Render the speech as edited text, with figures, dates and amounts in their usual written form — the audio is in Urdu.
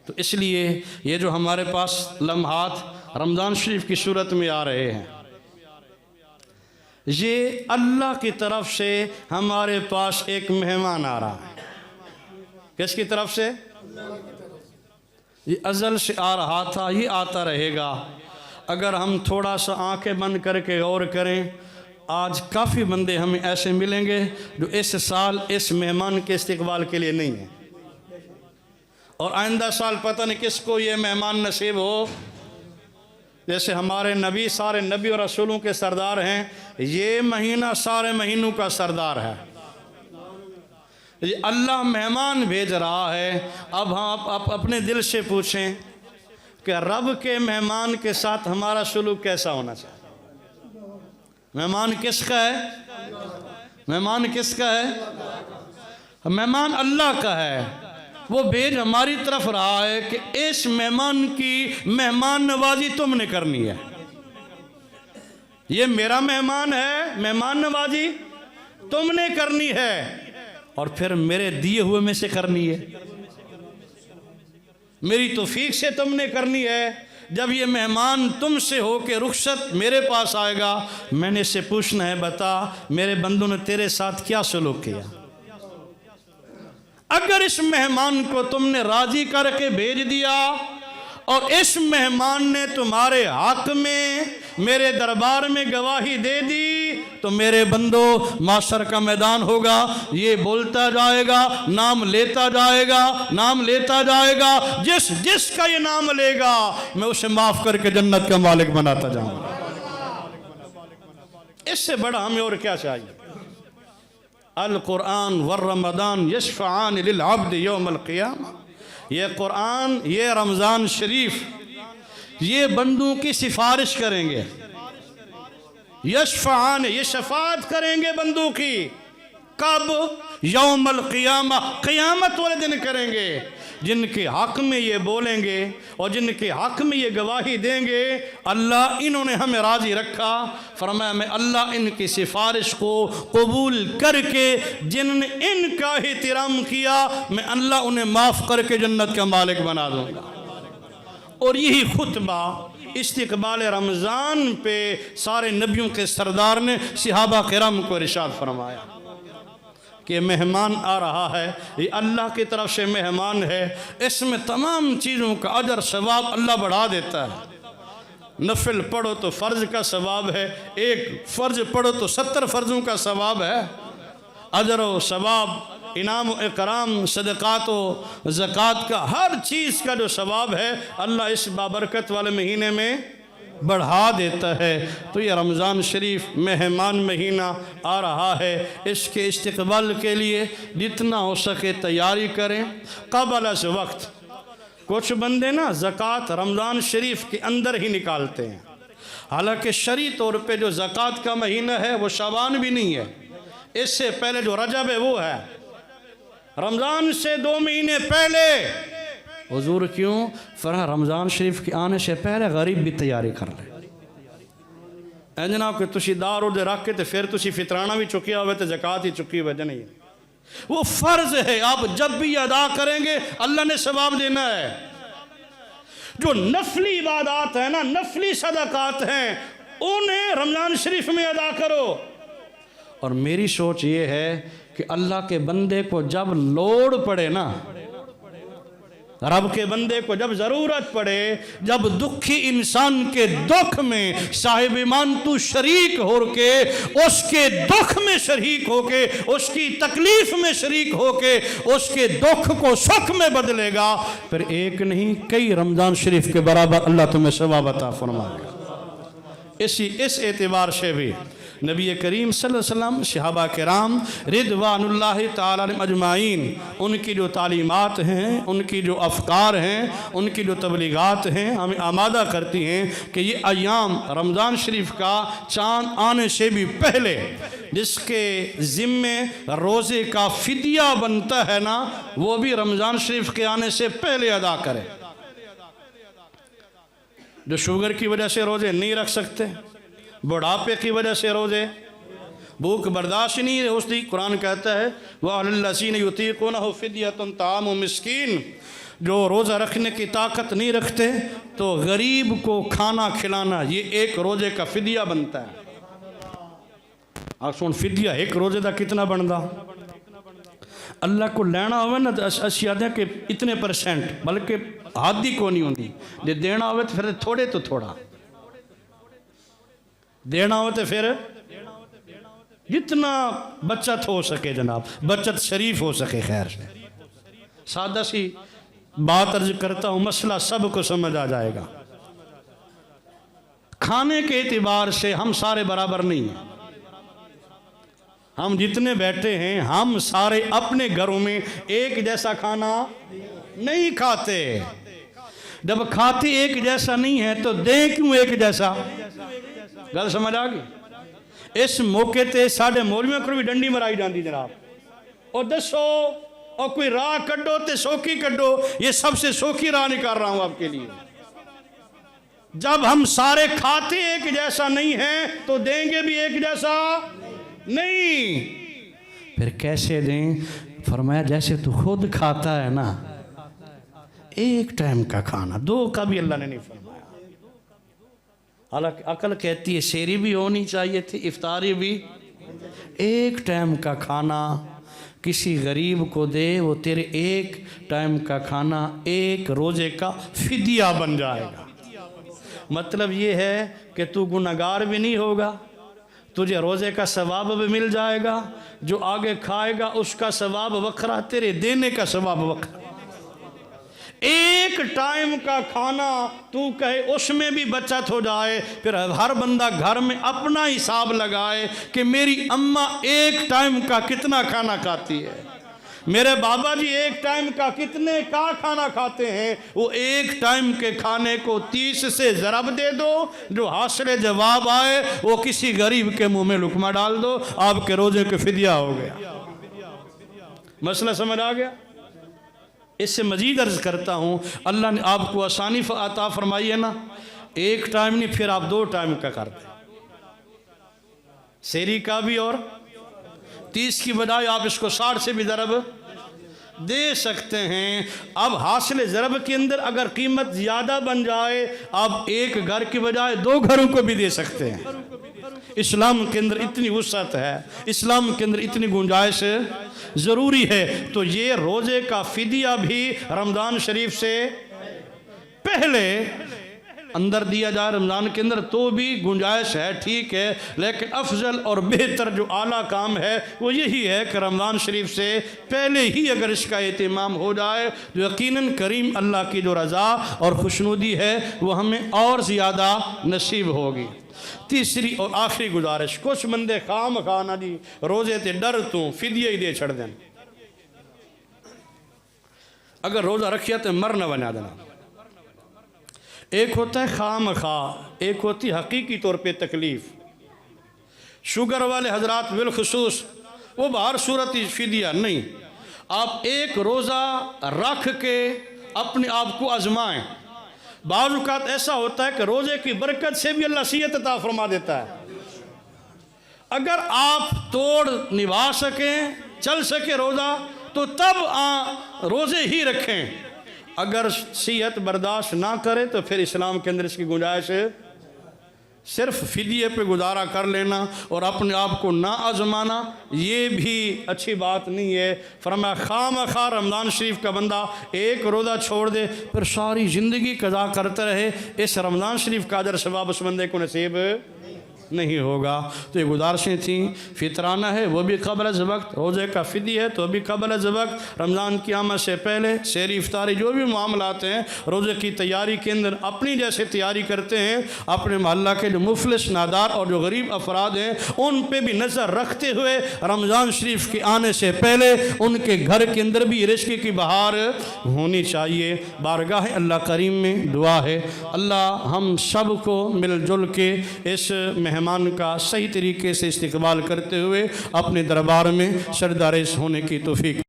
تو اس لیے یہ جو ہمارے پاس لمحات رمضان شریف کی صورت میں آ رہے ہیں، یہ اللہ کی طرف سے ہمارے پاس ایک مہمان آ رہا ہے۔ کس کی طرف سے؟ یہ ازل سے آ رہا تھا، یہ آتا رہے گا۔ اگر ہم تھوڑا سا آنکھیں بند کر کے غور کریں، آج کافی بندے ہمیں ایسے ملیں گے جو اس سال اس مہمان کے استقبال کے لیے نہیں ہیں، اور آئندہ سال پتہ نہیں کس کو یہ مہمان نصیب ہو۔ جیسے ہمارے نبی سارے نبی اور رسولوں کے سردار ہیں، یہ مہینہ سارے مہینوں کا سردار ہے۔ یہ اللہ مہمان بھیج رہا ہے۔ اب ہم اپنے دل سے پوچھیں کہ رب کے مہمان کے ساتھ ہمارا سلوک کیسا ہونا چاہیے؟ مہمان کس کا ہے؟ مہمان کس کا ہے؟ مہمان اللہ کا ہے۔ وہ بھیج ہماری طرف رہا ہے کہ اس مہمان کی مہمان نوازی تم نے کرنی ہے۔ یہ میرا مہمان ہے، مہمان نوازی تم نے کرنی ہے، اور پھر میرے دیے ہوئے میں سے کرنی ہے، میری توفیق سے تم نے کرنی ہے۔ جب یہ مہمان تم سے ہو کے رخصت میرے پاس آئے گا، میں نے اسے پوچھنا ہے، بتا میرے بندوں نے تیرے ساتھ کیا سلوک کیا؟ اگر اس مہمان کو تم نے راضی کر کے بھیج دیا اور اس مہمان نے تمہارے حق میں میرے دربار میں گواہی دے دی، تو میرے بندو معاشر کا میدان ہوگا، یہ بولتا جائے گا، نام لیتا جائے گا، نام لیتا جائے گا، جس کا یہ نام لے گا میں اسے معاف کر کے جنت کا مالک بناتا جاؤں گا۔ اس سے بڑا ہمیں اور کیا چاہیے؟ القرآن والرمضان یشفعان للعبد یوم القیامہ۔ یہ قرآن، یہ رمضان شریف، یہ بندوں کی سفارش کریں گے۔ یشفعان، یہ شفاعت کریں گے بندوں کی۔ کب؟ یوم القیامہ، قیامت والے دن کریں گے۔ جن کے حق میں یہ بولیں گے اور جن کے حق میں یہ گواہی دیں گے، اللہ انہوں نے ہمیں راضی رکھا، فرمایا میں اللہ ان کی سفارش کو قبول کر کے جن نے ان کا احترام کیا، میں اللہ انہیں معاف کر کے جنت کا مالک بنا دوں گا۔ اور یہی خطبہ استقبال رمضان پہ سارے نبیوں کے سردار نے صحابہ کرام کو ارشاد فرمایا کہ مہمان آ رہا ہے، یہ اللہ کی طرف سے مہمان ہے، اس میں تمام چیزوں کا اجر ثواب اللہ بڑھا دیتا ہے۔ نفل پڑھو تو فرض کا ثواب ہے، ایک فرض پڑھو تو 70 فرضوں کا ثواب ہے۔ اجر و ثواب، انعام و اکرام، صدقات و زکوٰۃ کا، ہر چیز کا جو ثواب ہے اللہ اس بابرکت والے مہینے میں بڑھا دیتا ہے۔ تو یہ رمضان شریف مہمان مہینہ آ رہا ہے، اس کے استقبال کے لیے جتنا ہو سکے تیاری کریں قبل از وقت۔ کچھ بندے نا زکوٰۃ رمضان شریف کے اندر ہی نکالتے ہیں، حالانکہ شرعی طور پہ جو زکوٰۃ کا مہینہ ہے وہ شعبان بھی نہیں ہے، اس سے پہلے جو رجب ہے وہ ہے، رمضان سے 2 مہینے پہلے۔ حضور کیوں؟ فرمایا رمضان شریف کے آنے سے پہلے غریب بھی تیاری کر لے۔ اے جناب کہ تسی دار اردے رکھ کے پھر تسی فطرانہ بھی چکیا ہوئے تو زکوٰۃ ہی چکی ہوئے نہیں، وہ فرض ہے، آپ جب بھی ادا کریں گے اللہ نے ثواب دینا ہے۔ جو نفلی عبادات ہیں نا، نفلی صدقات ہیں، انہیں رمضان شریف میں ادا کرو۔ اور میری سوچ یہ ہے کہ اللہ کے بندے کو جب لوڑ پڑے نا، رب کے بندے کو جب ضرورت پڑے، جب دکھی انسان کے دکھ میں صاحب ایمان تو شریک ہو کے، اس کے دکھ میں شریک ہو کے، اس کی تکلیف میں شریک ہو کے، اس کے دکھ کو سکھ میں بدلے گا، پھر ایک نہیں کئی رمضان شریف کے برابر اللہ تمہیں ثواب عطا فرمائے گا۔ اس اعتبار سے بھی نبی کریم صلی اللہ علیہ وسلم، صحابہ کرام رضوان اللہ تعالیٰ اجمعین، ان کی جو تعلیمات ہیں، ان کی جو افکار ہیں، ان کی جو تبلیغات ہیں، ہمیں آمادہ کرتی ہیں کہ یہ ایام رمضان شریف کا چاند آنے سے بھی پہلے جس کے ذمے روزے کا فدیہ بنتا ہے نا، وہ بھی رمضان شریف کے آنے سے پہلے ادا کرے۔ جو شوگر کی وجہ سے روزے نہیں رکھ سکتے، بڑھاپے کی وجہ سے روزے، بھوک برداشت نہیں ہوتی، قرآن کہتا ہے وَعَلَى الَّذِينَ يُطِيقُونَهُ فِدْيَةٌ طَعَامُ مِسْكِين، جو روزہ رکھنے کی طاقت نہیں رکھتے تو غریب کو کھانا کھلانا یہ ایک روزے کا فدیہ بنتا ہے۔ آپ سن فدیہ ایک روزے دا کتنا بندا؟ اللہ کو لینا ہوئے نا اسی آدھے کہ اتنے پرسنٹ، بلکہ حادی کو نہیں ہوندی، جے دینا ہوئے تو پھر تھوڑے تو تھوڑا دینا ہوئے تو پھر جتنا بچت ہو سکے جناب، بچت شریف ہو سکے۔ خیر سے سادہ سی بات عرض کرتا ہوں، مسئلہ سب کو سمجھ آ جائے گا۔ کھانے کے اعتبار سے ہم سارے برابر نہیں ہیں۔ ہم جتنے بیٹھے ہیں ہم سارے اپنے گھروں میں ایک جیسا کھانا نہیں کھاتے۔ جب کھاتے ایک جیسا نہیں ہے تو دیں کیوں ایک جیسا؟ گل سمجھ آ گئی؟ اس موقع تے ساڑھے مولویوں کو بھی ڈنڈی مرائی جاندی جناب، اور دسو اور کوئی راہ کڈو تے سوکھی کڈو، یہ سب سے سوکھی راہ نکال رہا ہوں آپ کے لیے۔ جب ہم سارے کھاتے ایک جیسا نہیں ہیں تو دیں گے بھی ایک جیسا نہیں۔ پھر کیسے دیں؟ فرمایا جیسے تو خود کھاتا ہے نا، ایک ٹائم کا کھانا، دو کا بھی اللہ نے نہیں فرمایا۔ حالانکہ عقل کہتی ہے سیری بھی ہونی چاہیے تھی، افطاری بھی۔ ایک ٹائم کا کھانا کسی غریب کو دے، وہ تیرے ایک ٹائم کا کھانا ایک روزے کا فدیہ بن جائے گا۔ مطلب یہ ہے کہ تو گناہگار بھی نہیں ہوگا، تجھے روزے کا ثواب بھی مل جائے گا، جو آگے کھائے گا اس کا ثواب وکھرا، تیرے دینے کا ثواب وکھرا۔ ایک ٹائم کا کھانا تو کہے اس میں بھی بچت ہو جائے، پھر ہر بندہ گھر میں اپنا حساب لگائے کہ میری اماں ایک ٹائم کا کتنا کھانا کھاتی ہے، میرے بابا جی ایک ٹائم کا کتنے کا کھانا کھاتے ہیں۔ وہ ایک ٹائم کے کھانے کو 30 سے ضرب دے دو، جو حاصل جواب آئے وہ کسی غریب کے منہ میں لقمہ ڈال دو، آپ کے روزے کے فدیہ ہو گیا۔ مسئلہ سمجھ آ گیا؟ اس سے مزید عرض کرتا ہوں، اللہ نے آپ کو آسانی عطا فرمائی ہے نا، ایک ٹائم نہیں پھر آپ 2 ٹائم کا کرتے، سیری کا بھی، اور 30 کی بجائے آپ اس کو 60 سے بھی ضرب دے سکتے ہیں۔ اب حاصل ضرب کے اندر اگر قیمت زیادہ بن جائے، آپ ایک گھر کی بجائے 2 گھروں کو بھی دے سکتے ہیں۔ اسلام کے اندر اتنی وسعت ہے، اسلام کے اندر اتنی گنجائش ضروری ہے۔ تو یہ روزے کا فدیہ بھی رمضان شریف سے پہلے اندر دیا جائے، رمضان کے اندر تو بھی گنجائش ہے، ٹھیک ہے، لیکن افضل اور بہتر جو اعلیٰ کام ہے وہ یہی ہے کہ رمضان شریف سے پہلے ہی اگر اس کا اہتمام ہو جائے تو یقیناً کریم اللہ کی جو رضا اور خوشنودی ہے وہ ہمیں اور زیادہ نصیب ہوگی۔ تیسری اور آخری گزارش، کچھ بندے خام خانہ جی روزے تے ڈر تو فدیہ ہی دے چھڑ دیں، اگر روزہ رکھیا تو مر نہ بنا دینا۔ ایک ہوتا ہے خام خواہ، ایک ہوتی حقیقی طور پہ تکلیف۔ شوگر والے حضرات بالخصوص وہ باہر صورت فدیہ نہیں، آپ ایک روزہ رکھ کے اپنے آپ کو آزمائیں۔ بعض اوقات ایسا ہوتا ہے کہ روزے کی برکت سے بھی اللہ صحت عطا فرما دیتا ہے۔ اگر آپ توڑ نبھا سکیں، چل سکے روزہ، تو تب روزے ہی رکھیں۔ اگر صحت برداشت نہ کرے تو پھر اسلام کے اندر اس کی گنجائش صرف فدیے پہ گزارا کر لینا اور اپنے آپ کو نہ آزمانا، یہ بھی اچھی بات نہیں ہے۔ فرمایا خواہ مخواہ رمضان شریف کا بندہ ایک روزہ چھوڑ دے پھر ساری زندگی قضا کرتے رہے، اس رمضان شریف کا اجر ثواب اس بندے کو نصیب نہیں ہوگا۔ تو یہ گزارشیں تھیں، فطرانہ ہے وہ بھی قبل از وقت، روزے کا فدیہ ہے تو بھی قبل از وقت، رمضان کی آمد سے پہلے سحری افطاری جو بھی معاملات ہیں روزے کی تیاری کے اندر اپنی جیسے تیاری کرتے ہیں، اپنے محلہ کے جو مفلس نادار اور جو غریب افراد ہیں ان پہ بھی نظر رکھتے ہوئے رمضان شریف کے آنے سے پہلے ان کے گھر کے اندر بھی رزق کی بہار ہونی چاہیے۔ بارگاہ اللہ کریم میں دعا ہے اللہ ہم سب کو مل جل کے اس مہمان کا صحیح طریقے سے استقبال کرتے ہوئے اپنے دربار میں سردار ہونے کی توفیق